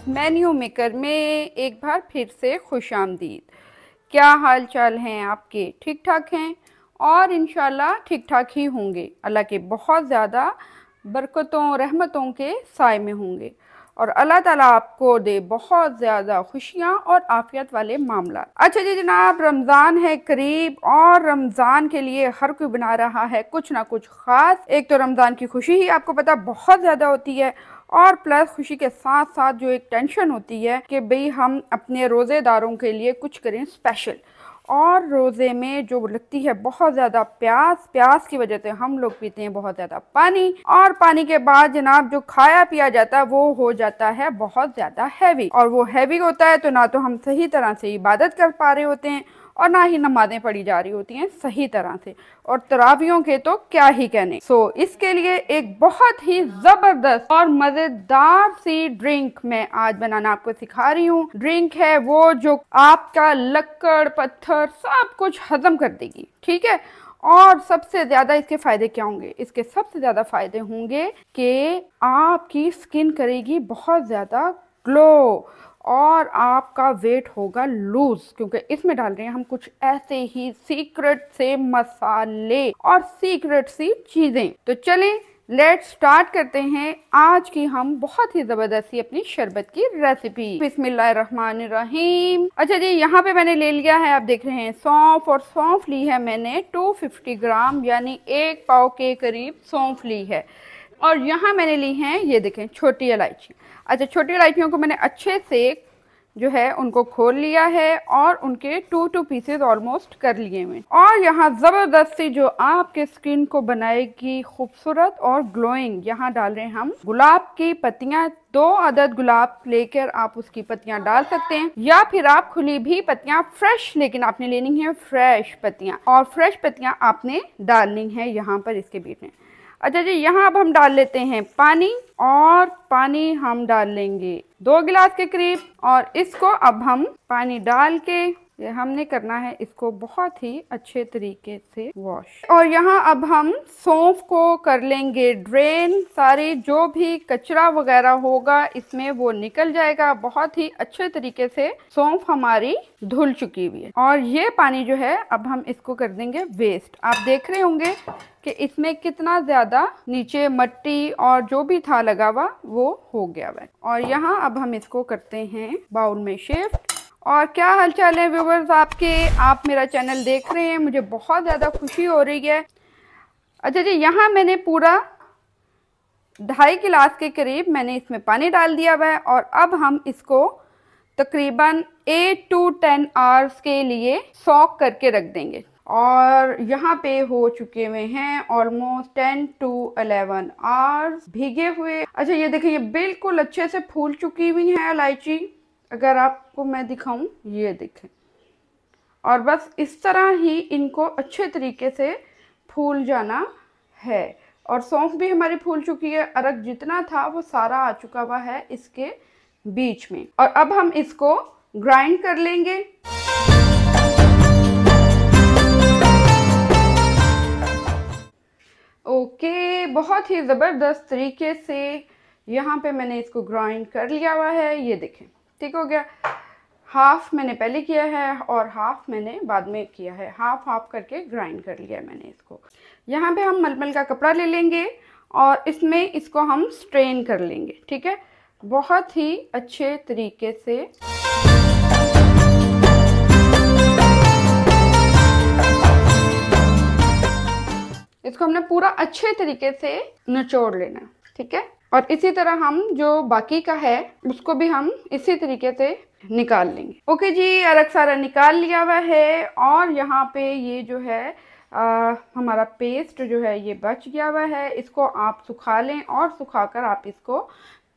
Menu maker में एक बार फिर से खुशामदीद। क्या हाल चाल हैं आपके? ठीक ठाक हैं और इंशाल्लाह ठीक ठाक ही होंगे। अल्लाह के बहुत ज़्यादा बरकतों रहमतों के साए में होंगे और अल्लाह ताला आपको दे बहुत ज़्यादा खुशियाँ और आफियत वाले मामला। अच्छा जी जनाब, रमज़ान है करीब और रमज़ान के लिए हर कोई बना रहा है कुछ ना कुछ ख़ास। एक तो रमज़ान की खुशी ही आपको पता बहुत ज़्यादा होती है और प्लस खुशी के साथ साथ जो एक टेंशन होती है कि भाई हम अपने रोज़ेदारों के लिए कुछ करें स्पेशल। और रोज़े में जो लगती है बहुत ज़्यादा प्यास की वजह से हम लोग पीते हैं बहुत ज़्यादा पानी, और पानी के बाद जनाब जो खाया पिया जाता है वो हो जाता है बहुत ज़्यादा हैवी, और वो हैवी होता है तो ना तो हम सही तरह से इबादत कर पा रहे होते हैं और ना ही नमाजें पढ़ी जा रही होती हैं सही तरह से, और तरावियों के तो क्या ही कहने। इसके लिए एक बहुत ही ज़बरदस्त और मज़ेदार सी ड्रिंक मैं आज बनाना आपको सिखा रही हूँ। ड्रिंक है वो जो आपका लक्कड़ पत्थर सब कुछ हजम कर देगी, ठीक है। और सबसे ज़्यादा इसके फ़ायदे क्या होंगे? इसके सबसे ज़्यादा फ़ायदे होंगे कि आपकी स्किन करेगी बहुत ज़्यादा ग्लो और आपका वेट होगा लूज, क्योंकि इसमें डाल रहे हैं हम कुछ ऐसे ही सीक्रेट से मसाले और सीक्रेट सी चीज़ें। तो चलें लेट्स स्टार्ट करते हैं आज की हम बहुत ही ज़बरदस्ती अपनी शरबत की रेसिपी। बिस्मिल्लाहिर्रहमानिर्रहीम। अच्छा जी, यहाँ पे मैंने ले लिया है, आप देख रहे हैं सौंफ, और सौंफ ली है मैंने 250 ग्राम यानी 1 पाव के करीब सौंफ ली है। और यहाँ मैंने ली हैं ये देखें छोटी इलायची। अच्छा, छोटी इलायचियों को मैंने अच्छे से जो है उनको खोल लिया है और उनके 2 पीसेस ऑलमोस्ट कर लिए मैं। और यहाँ ज़बरदस्ती जो आपके स्किन को बनाएगी खूबसूरत और ग्लोइंग, यहाँ डाल रहे हैं हम गुलाब की पत्तियाँ। 2 अदद गुलाब लेकर आप उसकी पत्तियाँ डाल सकते हैं, या फिर आप खुली भी पत्तियाँ फ्रेश, लेकिन आपने लेनी है फ्रेश पत्तियाँ, और फ्रेश पत्तियाँ आपने डालनी है यहाँ पर इसके बीच में। अच्छा जी, यहाँ अब हम डाल लेते हैं पानी, और पानी हम डाल लेंगे 2 गिलास के करीब, और इसको अब हम पानी डाल के ये हमने करना है इसको बहुत ही अच्छे तरीके से वॉश। और यहाँ अब हम सौंफ को कर लेंगे ड्रेन, सारी जो भी कचरा वगैरह होगा इसमें वो निकल जाएगा। बहुत ही अच्छे तरीके से सौंफ हमारी धुल चुकी हुई है, और ये पानी जो है अब हम इसको कर देंगे वेस्ट। आप देख रहे होंगे कि इसमें कितना ज़्यादा नीचे मट्टी और जो भी था लगा हुआ वो हो गया है। और यहाँ अब हम इसको करते हैं बाउल में शिफ्ट। और क्या हालचाल है व्यूवर्स आपके? आप मेरा चैनल देख रहे हैं, मुझे बहुत ज़्यादा खुशी हो रही है। अच्छा जी, यहाँ मैंने पूरा 2.5 गिलास के करीब मैंने इसमें पानी डाल दिया हुआ है, और अब हम इसको तकरीबन 8 to 10 आवर्स के लिए सॉक करके रख देंगे। और यहाँ पे हो चुके हुए हैं ऑलमोस्ट 10 to 11 आवर्स भीगे हुए। अच्छा ये देखिए, ये बिल्कुल अच्छे से फूल चुकी हुई है इलायची, अगर आपको मैं दिखाऊं ये देखें। और बस इस तरह ही इनको अच्छे तरीके से फूल जाना है। और सौंफ भी हमारी फूल चुकी है, अरक जितना था वो सारा आ चुका हुआ है इसके बीच में। और अब हम इसको ग्राइंड कर लेंगे। ओके, बहुत ही ज़बरदस्त तरीके से यहाँ पे मैंने इसको ग्राइंड कर लिया हुआ है, ये देखें ठीक हो गया। हाफ मैंने पहले किया है और हाफ मैंने बाद में किया है, हाफ हाफ करके ग्राइंड कर लिया है मैंने इसको। यहाँ पे हम मलमल का कपड़ा ले लेंगे और इसमें इसको हम स्ट्रेन कर लेंगे, ठीक है, बहुत ही अच्छे तरीके से। इसको हमने पूरा अच्छे तरीके से निचोड़ लेना, ठीक है। और इसी तरह हम जो बाकी का है उसको भी हम इसी तरीके से निकाल लेंगे। ओके जी, अरक सारा निकाल लिया हुआ है, और यहाँ पे ये जो है हमारा पेस्ट जो है ये बच गया हुआ है। इसको आप सुखा लें, और सुखाकर आप इसको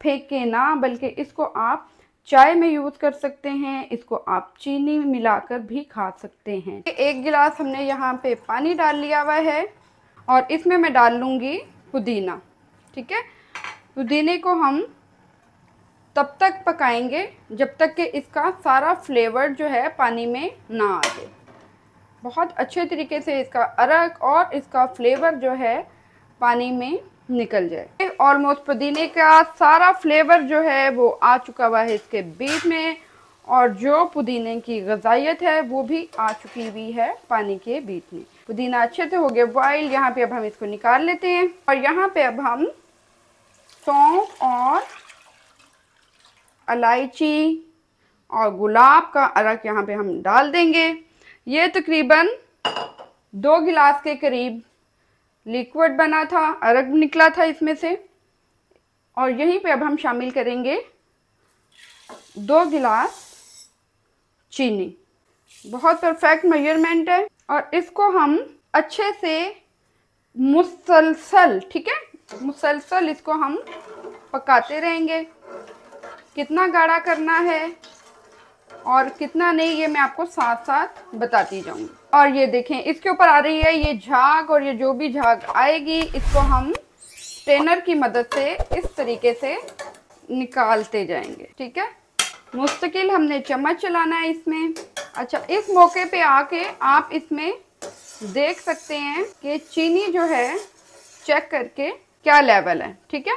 फेंकें ना, बल्कि इसको आप चाय में यूज़ कर सकते हैं, इसको आप चीनी मिलाकर भी खा सकते हैं। 1 गिलास हमने यहाँ पे पानी डाल लिया हुआ है, और इसमें मैं डाल लूँगी पुदीना, ठीक है। पुदीने को हम तब तक पकाएंगे जब तक कि इसका सारा फ्लेवर जो है पानी में ना आ जाए। बहुत अच्छे तरीके से इसका अरक और इसका फ्लेवर जो है पानी में निकल जाए। ऑलमोस्ट पुदीने का सारा फ्लेवर जो है वो आ चुका हुआ है इसके बीच में, और जो पुदीने की ग़ज़ाइयत है वो भी आ चुकी हुई है पानी के बीच में। पुदीना अच्छे से हो गया बॉइल। यहाँ पे अब हम इसको निकाल लेते हैं, और यहाँ पे अब हम सौंफ और इलायची और गुलाब का अरक यहाँ पे हम डाल देंगे। ये तकरीबन 2 गिलास के करीब लिक्विड बना था, अरक निकला था इसमें से। और यहीं पे अब हम शामिल करेंगे 2 गिलास चीनी। बहुत परफेक्ट मेजरमेंट है, और इसको हम अच्छे से मुसलसल, ठीक है, मुसलसल इसको हम पकाते रहेंगे। कितना गाढ़ा करना है और कितना नहीं, ये मैं आपको साथ साथ बताती जाऊंगी। और ये देखें, इसके ऊपर आ रही है ये झाग, और ये जो भी झाग आएगी इसको हम स्ट्रेनर की मदद से इस तरीके से निकालते जाएंगे, ठीक है। मुस्तकिल हमने चम्मच चलाना है इसमें। अच्छा, इस मौके पे आके आप इसमें देख सकते हैं कि चीनी जो है चेक करके क्या लेवल है, ठीक है,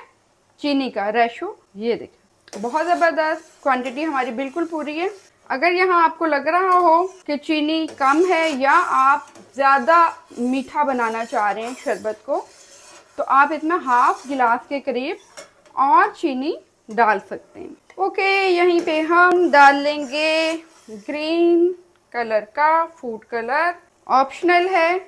चीनी का रेशो। ये देखें, बहुत ज़बरदस्त क्वांटिटी हमारी बिल्कुल पूरी है। अगर यहाँ आपको लग रहा हो कि चीनी कम है या आप ज़्यादा मीठा बनाना चाह रहे हैं शरबत को, तो आप इसमें हाफ गिलास के करीब और चीनी डाल सकते हैं। ओके, यहीं पे हम डाल लेंगे ग्रीन कलर का फूड कलर। ऑप्शनल है,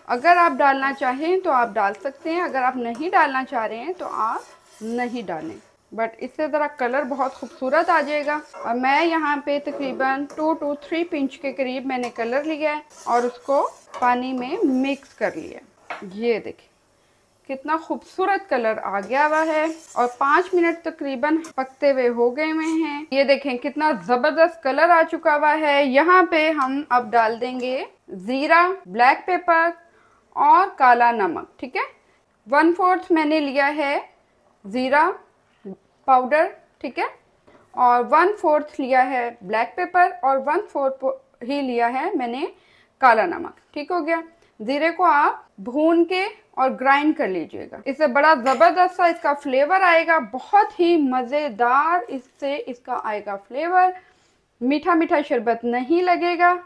अगर आप डालना चाहें तो आप डाल सकते हैं, अगर आप नहीं डालना चाह रहे हैं तो आप नहीं डालें, बट इससे ज़रा कलर बहुत खूबसूरत आ जाएगा। और मैं यहाँ पे तकरीबन 2 to 3 पिंच के करीब मैंने कलर लिया है और उसको पानी में मिक्स कर लिया। ये देखिए कितना खूबसूरत कलर आ गया हुआ है, और 5 मिनट तकरीबन पकते हुए हो गए हुए हैं। ये देखें कितना ज़बरदस्त कलर आ चुका हुआ है। यहाँ पे हम अब डाल देंगे ज़ीरा, ब्लैक पेपर और काला नमक, ठीक है। 1/4 मैंने लिया है ज़ीरा पाउडर, ठीक है, और 1/4 लिया है ब्लैक पेपर, और 1/4 ही लिया है मैंने काला नमक, ठीक हो गया। ज़ीरे को आप भून के और ग्राइंड कर लीजिएगा, इससे बड़ा ज़बरदस्त सा इसका फ्लेवर आएगा, बहुत ही मज़ेदार इससे इसका आएगा फ्लेवर। मीठा मीठा शरबत नहीं लगेगा,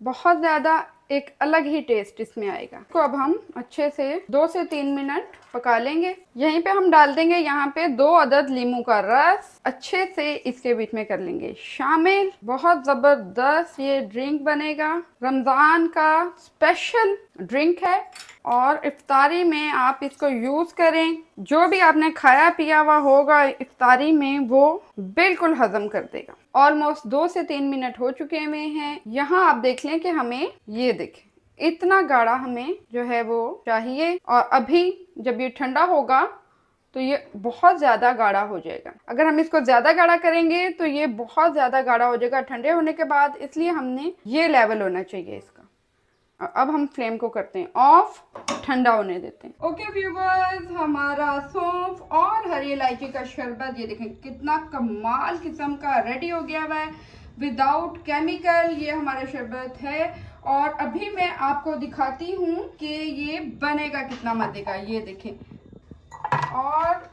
बहुत ज़्यादा एक अलग ही टेस्ट इसमें आएगा। तो अब हम अच्छे से 2 से 3 मिनट पका लेंगे। यहीं पे हम डाल देंगे यहाँ पे 2 अदद नींबू का रस, अच्छे से इसके बीच में कर लेंगे शामिल। बहुत ज़बरदस्त ये ड्रिंक बनेगा, रमज़ान का स्पेशल ड्रिंक है, और इफ्तारी में आप इसको यूज़ करें। जो भी आपने खाया पिया हुआ होगा इफ्तारी में वो बिल्कुल हजम कर देगा। ऑलमोस्ट 2 से 3 मिनट हो चुके हुए हैं। यहाँ आप देख लें कि हमें, ये देखें इतना गाढ़ा हमें जो है वो चाहिए, और अभी जब ये ठंडा होगा तो ये बहुत ज़्यादा गाढ़ा हो जाएगा। अगर हम इसको ज़्यादा गाढ़ा करेंगे तो ये बहुत ज़्यादा गाढ़ा हो जाएगा ठंडे होने के बाद, इसलिए हमने ये लेवल होना चाहिए इसका। अब हम फ्लेम को करते हैं ऑफ, ठंडा होने देते हैं। ओके व्यूवर्स, हमारा सौंफ और हरी इलायची का शरबत ये देखें कितना कमाल किस्म का रेडी हो गया हुआ है, विदाउट केमिकल ये हमारा शरबत है। और अभी मैं आपको दिखाती हूँ कि ये बनेगा कितना मजे का। ये देखें, और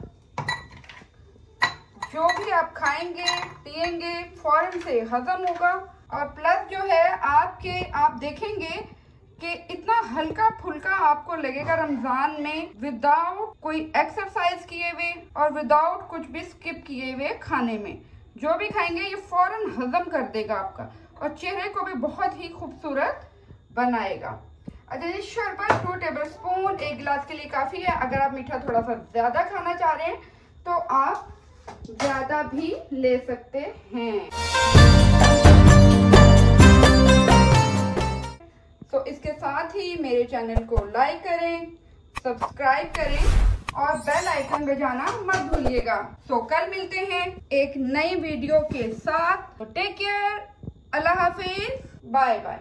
जो भी आप खाएंगे पिएंगे फौरन से हजम होगा, और प्लस जो है आप देखेंगे कि इतना हल्का फुल्का आपको लगेगा रमजान में, विदाउट कोई एक्सरसाइज किए हुए और विदाउट कुछ भी स्किप किए हुए खाने में। जो भी खाएंगे ये फौरन हजम कर देगा आपका, और चेहरे को भी बहुत ही खूबसूरत बनाएगा। अच्छा, ये शरबत 2 टेबलस्पून 1 गिलास के लिए काफ़ी है। अगर आप मीठा थोड़ा सा ज़्यादा खाना चाह रहे हैं तो आप ज़्यादा भी ले सकते हैं। तो इसके साथ ही मेरे चैनल को लाइक करें, सब्सक्राइब करें और बेल आइकन बजाना मत भूलिएगा। तो कल मिलते हैं एक नई वीडियो के साथ। टेक केयर, अल्लाह हाफिज, बाय बाय।